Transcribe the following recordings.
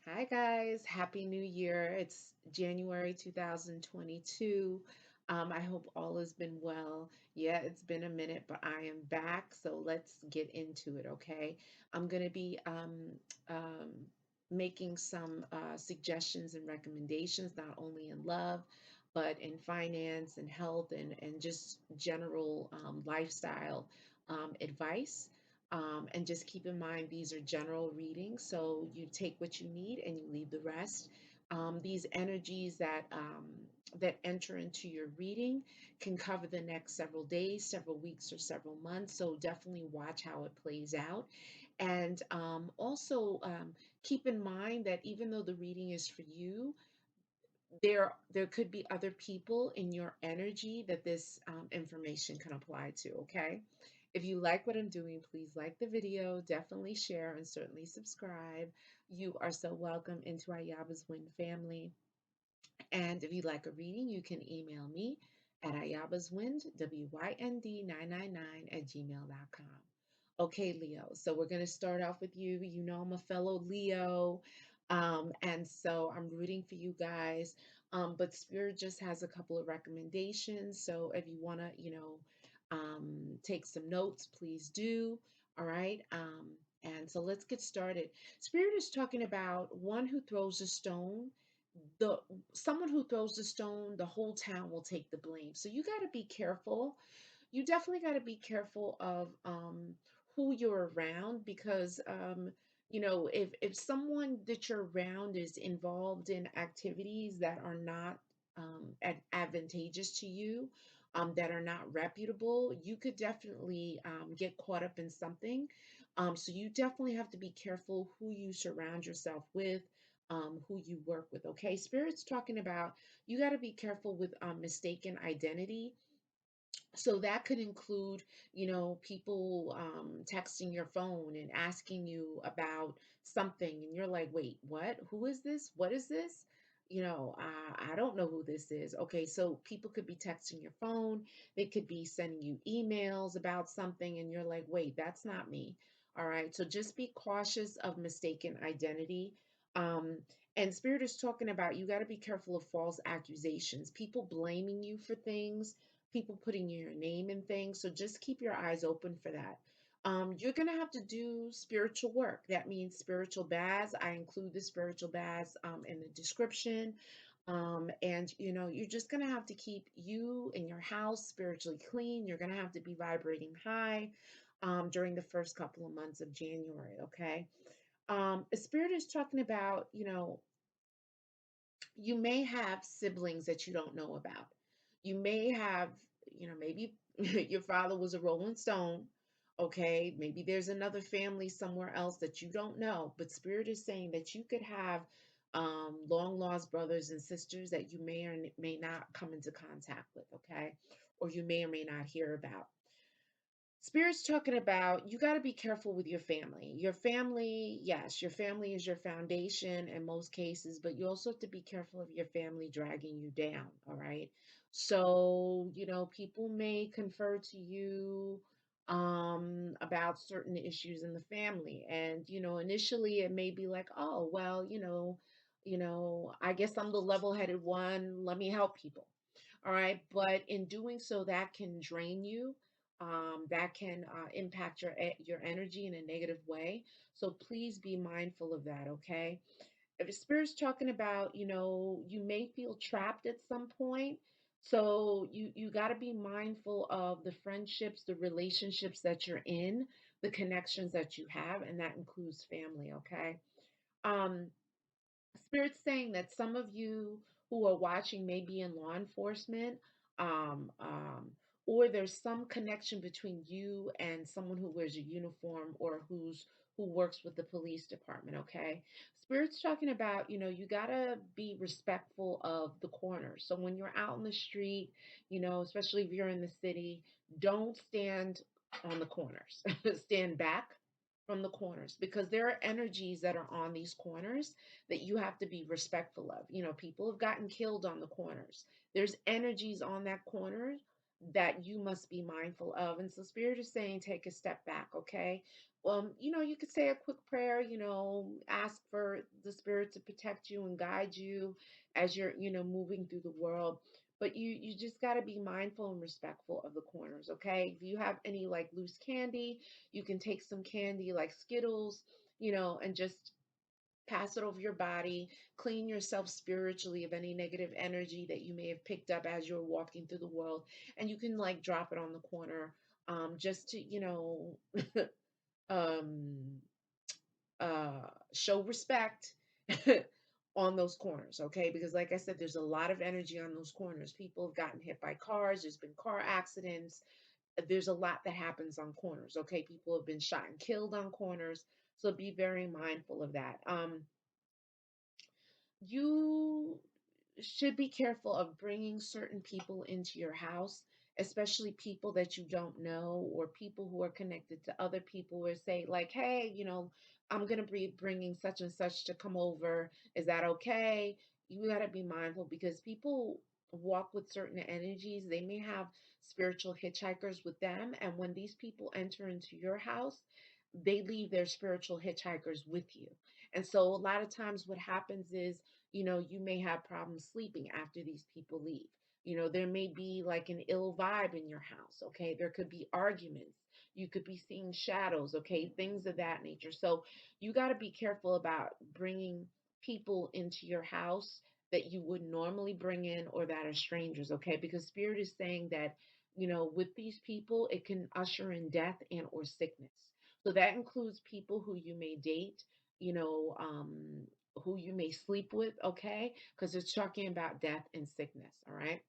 Hi guys, Happy New Year. It's January 2022. I hope all has been well. Yeah, it's been a minute, but I am back. So let's get into it, okay? I'm going to be um, making some suggestions and recommendations, not only in love, but in finance and health and just general lifestyle advice. And just keep in mind, these are general readings, so you take what you need and you leave the rest. These energies that enter into your reading can cover the next several days, several weeks, or several months. So definitely watch how it plays out. And also keep in mind that even though the reading is for you, there could be other people in your energy that this information can apply to. Okay, if you like what I'm doing, please like the video, definitely share, and certainly subscribe. You are so welcome into Ayaba's Wind family. And if you like a reading, you can email me at ayabaswind, WYND999 at gmail.com. Okay, Leo. So we're going to start off with you. You know, I'm a fellow Leo. And so I'm rooting for you guys. But Spirit just has a couple of recommendations. So if you want to, take some notes, please do. All right. And so let's get started. Spirit is talking about one who throws a stone. The Someone who throws the stone, the whole town will take the blame. So you got to be careful. You definitely got to be careful of who you're around because if someone that you're around is involved in activities that are not advantageous to you, that are not reputable, you could definitely get caught up in something. So you definitely have to be careful who you surround yourself with, who you work with. Okay, Spirit's talking about you got to be careful with mistaken identity. So that could include, people texting your phone and asking you about something, and you're like, wait, what? Who is this? What is this? I don't know who this is. Okay, so people could be texting your phone, they could be sending you emails about something, and you're like, wait, that's not me. All right, so just be cautious of mistaken identity. Um, and Spirit is talking about you got to be careful of false accusations, people blaming you for things, people putting your name in things. So just keep your eyes open for that. You're going to have to do spiritual work. That means spiritual baths. I include the spiritual baths in the description. And you're just going to have to keep you and your house spiritually clean. You're going to have to be vibrating high during the first couple of months of January. Okay. The spirit is talking about, you may have siblings that you don't know about. You may have, maybe your father was a Rolling Stone. Okay, maybe there's another family somewhere else that you don't know, but Spirit is saying that you could have long lost brothers and sisters that you may or may not come into contact with, okay, or you may or may not hear about. Spirit's talking about you got to be careful with your family. Your family, yes, your family is your foundation in most cases, but you also have to be careful of your family dragging you down. All right. So, people may confer to you about certain issues in the family. And, initially it may be like, oh, well, I guess I'm the level headed one. Let me help people. All right. But in doing so, that can drain you. That can impact your energy in a negative way. So please be mindful of that. Okay. If the spirit's talking about, you may feel trapped at some point. So you got to be mindful of the friendships, the relationships that you're in, the connections that you have, and that includes family. Okay. Um, Spirit's saying that some of you who are watching may be in law enforcement, um, um, or there's some connection between you and someone who wears a uniform or who works with the police department. Okay, Spirit's talking about, you gotta be respectful of the corners. So when you're out in the street, especially if you're in the city, don't stand on the corners. Stand back from the corners because there are energies that are on these corners that you have to be respectful of. People have gotten killed on the corners. There's energies on that corner that you must be mindful of. And so Spirit is saying, take a step back, okay? you could say a quick prayer, ask for the spirit to protect you and guide you as you're, moving through the world. But you just got to be mindful and respectful of the corners, okay? If you have any like loose candy, you can take some candy like Skittles, and just pass it over your body, clean yourself spiritually of any negative energy that you may have picked up as you're walking through the world. And you can like drop it on the corner, just to, um, show respect on those corners, okay? Because, like I said, there's a lot of energy on those corners. People have gotten hit by cars, there's been car accidents, there's a lot that happens on corners, okay? People have been shot and killed on corners. So be very mindful of that. You should be careful of bringing certain people into your house, especially people that you don't know or people who are connected to other people, or say like, hey, I'm going to be bringing such and such to come over. Is that okay? You got to be mindful because people walk with certain energies. They may have spiritual hitchhikers with them. And when these people enter into your house, they leave their spiritual hitchhikers with you. And so a lot of times what happens is, you may have problems sleeping after these people leave. There may be like an ill vibe in your house, okay? There could be arguments. You could be seeing shadows, okay? Things of that nature. So you got to be careful about bringing people into your house that you would normally bring in or that are strangers, okay? Because spirit is saying that, with these people, it can usher in death and or sickness. So that includes people who you may date, you know, um, who you may sleep with, okay? Because it's talking about death and sickness, all right?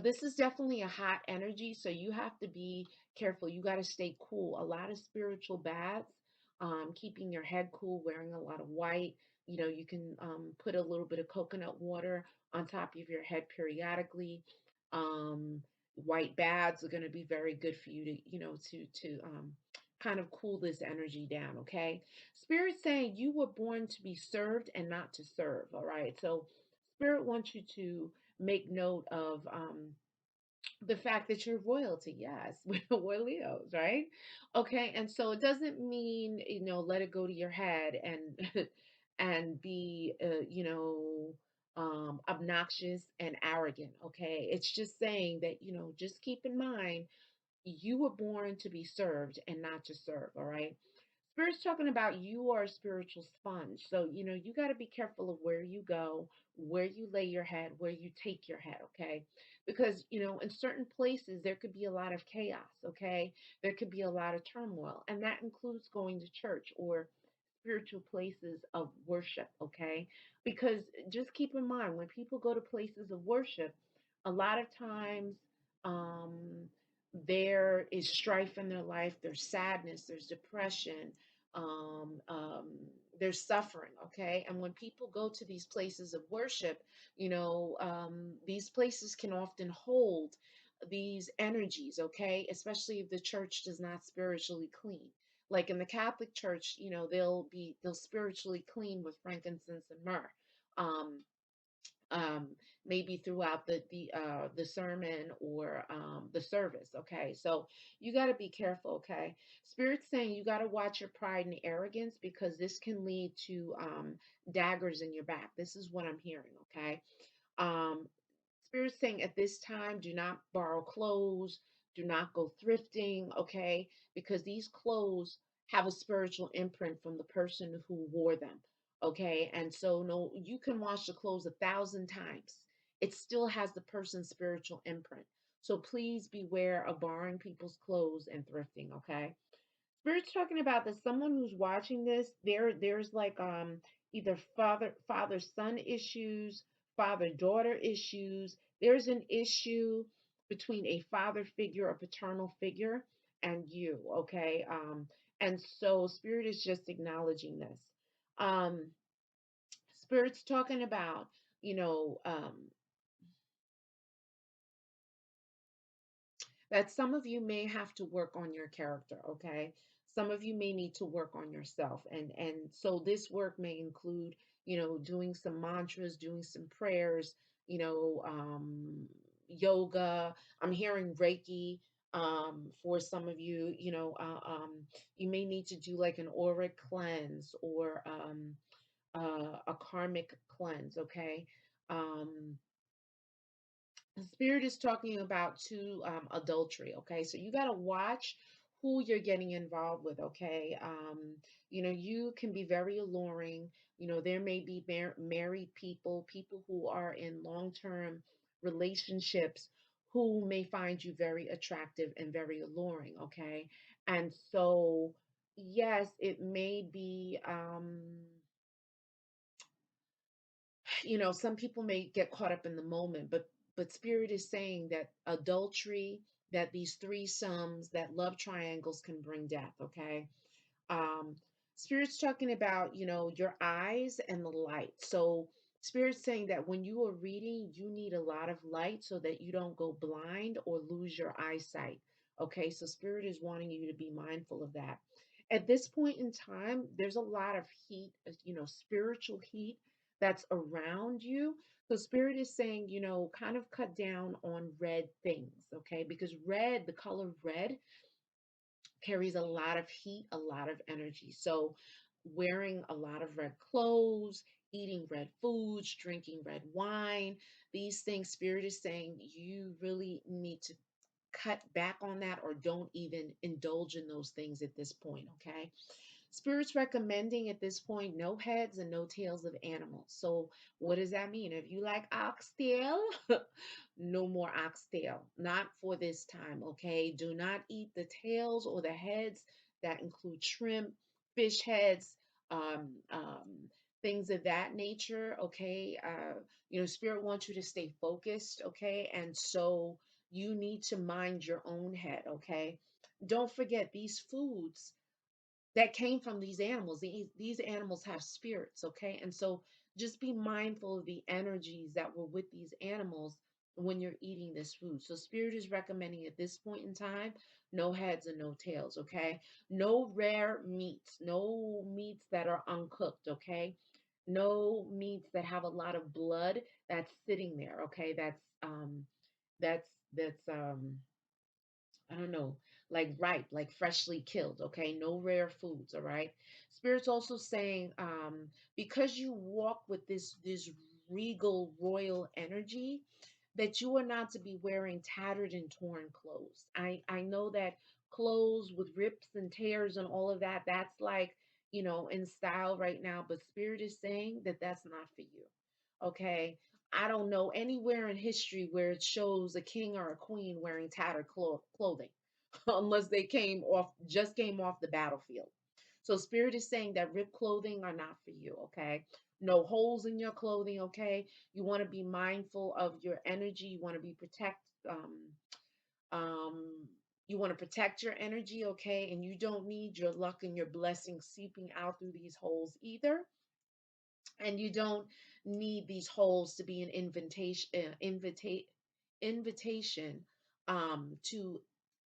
This is definitely a hot energy, so you have to be careful. You got to stay cool. A lot of spiritual baths, keeping your head cool, wearing a lot of white. You can put a little bit of coconut water on top of your head periodically. Um, White baths are going to be very good for you to, kind of cool this energy down, okay? Spirit saying you were born to be served and not to serve, all right? So Spirit wants you to make note of the fact that you're royalty. Yes, we're Leos, right? Okay, and so it doesn't mean, let it go to your head and and be, obnoxious and arrogant, okay? It's just saying that, just keep in mind you were born to be served and not to serve, all right? Spirit's talking about you are a spiritual sponge. So, you got to be careful of where you go, where you lay your head, where you take your head, okay? Because, in certain places, there could be a lot of chaos, okay? There could be a lot of turmoil, and that includes going to church or spiritual places of worship, okay? Because just keep in mind, when people go to places of worship, a lot of times, um, there is strife in their life, there's sadness, there's depression, um, um, there's suffering, okay? And when people go to these places of worship, these places can often hold these energies, okay? Especially if the church does not spiritually clean. Like in the Catholic Church, they'll spiritually clean with frankincense and myrrh. Um, um, Maybe throughout the sermon or the service. Okay, so you got to be careful. Okay, Spirit's saying you got to watch your pride and arrogance because this can lead to daggers in your back. This is what I'm hearing. Okay, um, Spirit's saying at this time, do not borrow clothes, do not go thrifting, okay? Because these clothes have a spiritual imprint from the person who wore them, okay? And so, no, you can wash the clothes 1,000 times, it still has the person's spiritual imprint. So please beware of borrowing people's clothes and thrifting, okay? Spirit's talking about that someone who's watching this, there's like either father son issues, father daughter issues. There's an issue between a father figure, a paternal figure, and you, okay? And so Spirit is just acknowledging this. Um, Spirit's talking about, you know, um, that some of you may have to work on your character, okay? Some of you may need to work on yourself, and so this work may include, doing some mantras, doing some prayers, yoga. I'm hearing Reiki, For some of you, you may need to do like an auric cleanse or a karmic cleanse, okay? Um, the spirit is talking about too adultery, okay? So you got to watch who you're getting involved with, okay? You can be very alluring. There may be married people, people who are in long-term relationships who may find you very attractive and very alluring, okay? And so, yes, it may be some people may get caught up in the moment, but spirit is saying that adultery, that these threesomes, that love triangles can bring death, okay? um Spirit's talking about your eyes and the light. So spirit's saying that when you are reading, you need a lot of light so that you don't go blind or lose your eyesight. Okay, so spirit is wanting you to be mindful of that. At this point in time, there's a lot of heat, spiritual heat that's around you. So spirit is saying, kind of cut down on red things, okay? Because red, the color red, carries a lot of heat, a lot of energy. So, wearing a lot of red clothes, eating red foods, drinking red wine, these things, Spirit is saying you really need to cut back on that or don't even indulge in those things at this point, okay? Spirit's recommending at this point no heads and no tails of animals. So, what does that mean? If you like oxtail, no more oxtail, not for this time, okay? Do not eat the tails or the heads that include shrimp, fish heads, things of that nature, okay? Spirit wants you to stay focused, okay? And so you need to mind your own head, okay? Don't forget these foods that came from these animals. These animals have spirits, okay? And so just be mindful of the energies that were with these animals when you're eating this food. So spirit is recommending at this point in time, no heads and no tails, okay? No rare meats, no meats that are uncooked, okay? No meats that have a lot of blood that's sitting there, okay? That's I don't know, like ripe, like freshly killed, okay? No rare foods, all right? Spirit's also saying, because you walk with this regal royal energy, that you are not to be wearing tattered and torn clothes. I know that clothes with rips and tears and all of that, that's like, in style right now, but Spirit is saying that that's not for you. Okay? I don't know anywhere in history where it shows a king or a queen wearing tattered clothing unless they just came off the battlefield. So spirit is saying that ripped clothing are not for you, okay? No holes in your clothing, okay? You want to be mindful of your energy. You want to be um you want to protect your energy, okay? And you don't need your luck and your blessings seeping out through these holes either. And you don't need these holes to be an invitation to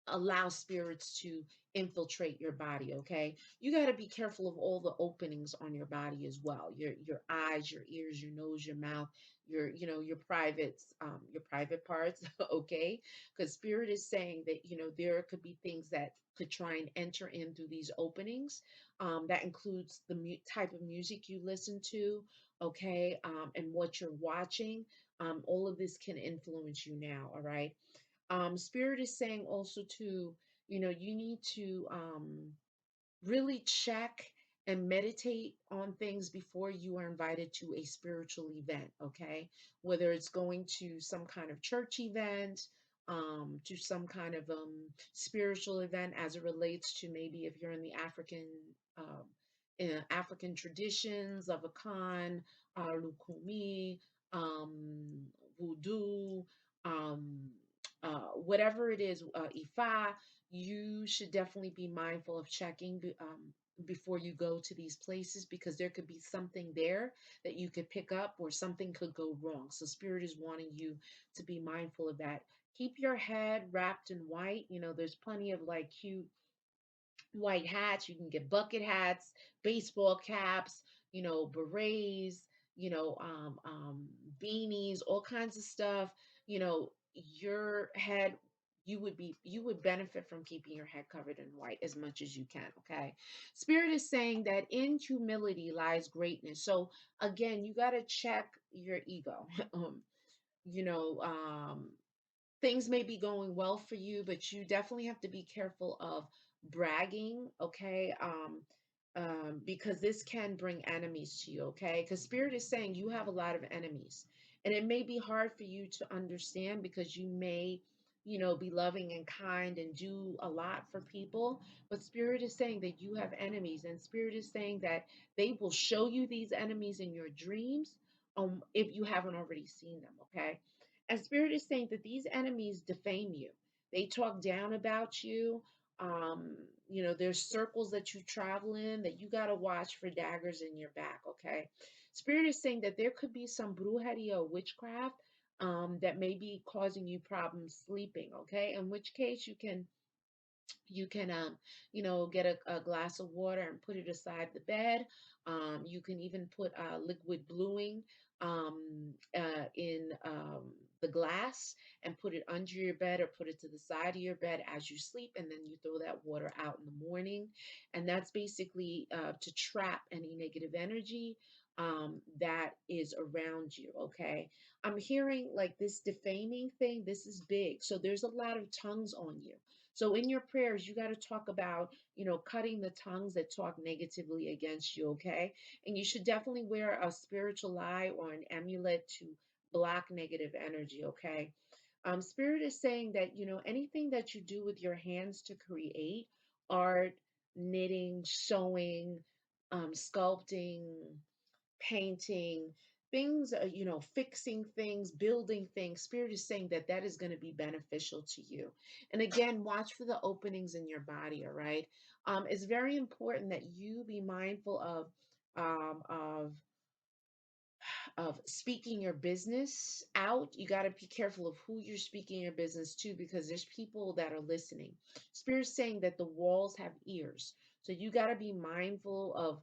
allow spirits to infiltrate your body, okay? You got to be careful of all the openings on your body as well. Your eyes, your ears, your nose, your mouth, your private parts, okay? Because spirit is saying that there could be things that could try and enter in through these openings. That includes the type of music you listen to, okay, and what you're watching. All of this can influence you now, all right? Spirit is saying also to, you need to really check and meditate on things before you are invited to a spiritual event, okay? Whether it's going to some kind of church event, to some kind of spiritual event as it relates to maybe if you're um, in African traditions of Akan, Lukumi, Voodoo, um, whatever it is, Ifa, you should definitely be mindful of checking before you go to these places because there could be something there that you could pick up or something could go wrong. So spirit is wanting you to be mindful of that. Keep your head wrapped in white. There's plenty of like cute white hats. You can get bucket hats, baseball caps, berets, you know, um, um, beanies, all kinds of stuff. Your head. you would benefit from keeping your head covered in white as much as you can. Okay, Spirit is saying that in humility lies greatness. So again, you got to check your ego. You know, things may be going well for you, but you definitely have to be careful of bragging, okay? Because this can bring enemies to you, okay? Because Spirit is saying you have a lot of enemies, and it may be hard for you to understand because you may, be loving and kind and do a lot for people, but Spirit is saying that you have enemies, and Spirit is saying that they will show you these enemies in your dreams, if you haven't already seen them, okay? And Spirit is saying that these enemies defame you. They talk down about you. Um, there's circles that you travel in that you got to watch for daggers in your back, okay? Spirit is saying that there could be some brujeria or witchcraft that may be causing you problems sleeping, okay? In which case you can get a glass of water and put it aside the bed. You can even put liquid bluing in the glass and put it under your bed or put it to the side of your bed as you sleep, and then you throw that water out in the morning. And that's basically to trap any negative energy that is around you. Okay, I'm hearing like this defaming thing. This is big, so there's a lot of tongues on you. So in your prayers, you got to talk about, cutting the tongues that talk negatively against you, okay? And you should definitely wear a spiritual eye or an amulet to block negative energy, okay? Spirit is saying that, anything that you do with your hands to create, art, knitting, sewing, sculpting, painting, things, fixing things, building things. Spirit is saying that that is going to be beneficial to you. And again, watch for the openings in your body, all right? It's very important that you be mindful um, of of speaking your business out. You got to be careful of who you're speaking your business to because there's people that are listening. Spirit's saying that the walls have ears. So you got to be mindful of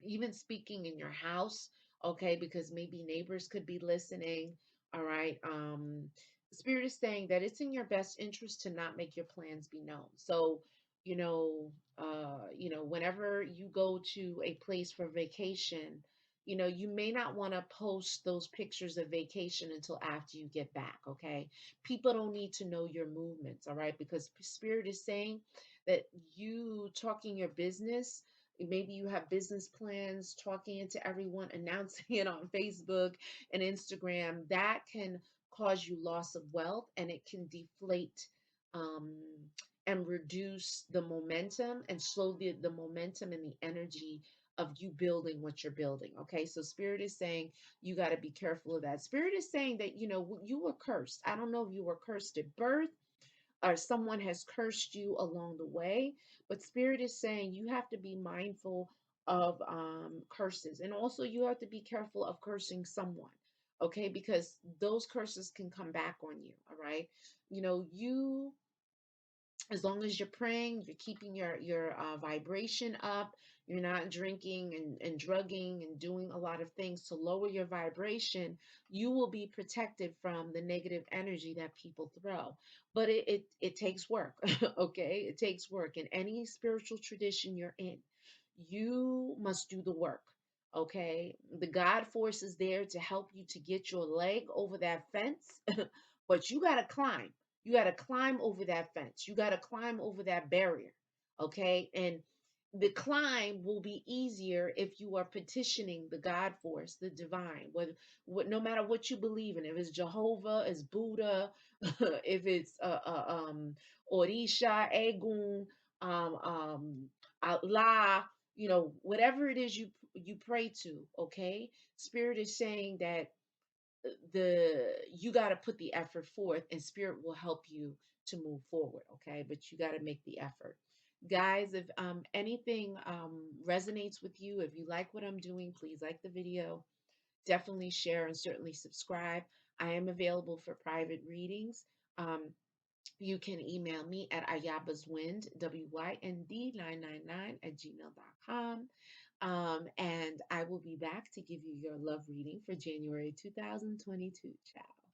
even speaking in your house, okay, because maybe neighbors could be listening. All right. Spirit is saying that it's in your best interest to not make your plans be known. So, whenever you go to a place for vacation, you may not want to post those pictures of vacation until after you get back, okay? People don't need to know your movements, all right? Because Spirit is saying that you talking your business, maybe you have business plans, talking it to everyone, announcing it on Facebook and Instagram, that can cause you loss of wealth, and it can deflate um, and reduce the momentum and slow the momentum and the energy of you building what you're building. Okay, so Spirit is saying you got to be careful of that. Spirit is saying that, you were cursed. I don't know if you were cursed at birth or someone has cursed you along the way. But Spirit is saying you have to be mindful of curses. And also, you have to be careful of cursing someone, okay? Because those curses can come back on you, all right? You, as long as you're praying, you're keeping your vibration up, you're not drinking and drugging and doing a lot of things to lower your vibration, you will be protected from the negative energy that people throw. But it takes work. Okay, it takes work in any spiritual tradition you're in. You must do the work. Okay, the God force is there to help you to get your leg over that fence, but you got to climb. You got to climb over that fence. You got to climb over that barrier. Okay. And the climb will be easier if you are petitioning the God force, the divine, no matter what you believe in, if it's Jehovah, it's Buddha, if it's Orisha, Egun, Allah, whatever it is you pray to. Okay. Spirit is saying that you got to put the effort forth and Spirit will help you to move forward, okay? But you got to make the effort. Guys, if anything resonates with you, if you like what I'm doing, please like the video, definitely share, and certainly subscribe. I am available for private readings. You can email me at ayabaswind, WYND999 at gmail.com. And I will be back to give you your love reading for January 2022. Ciao.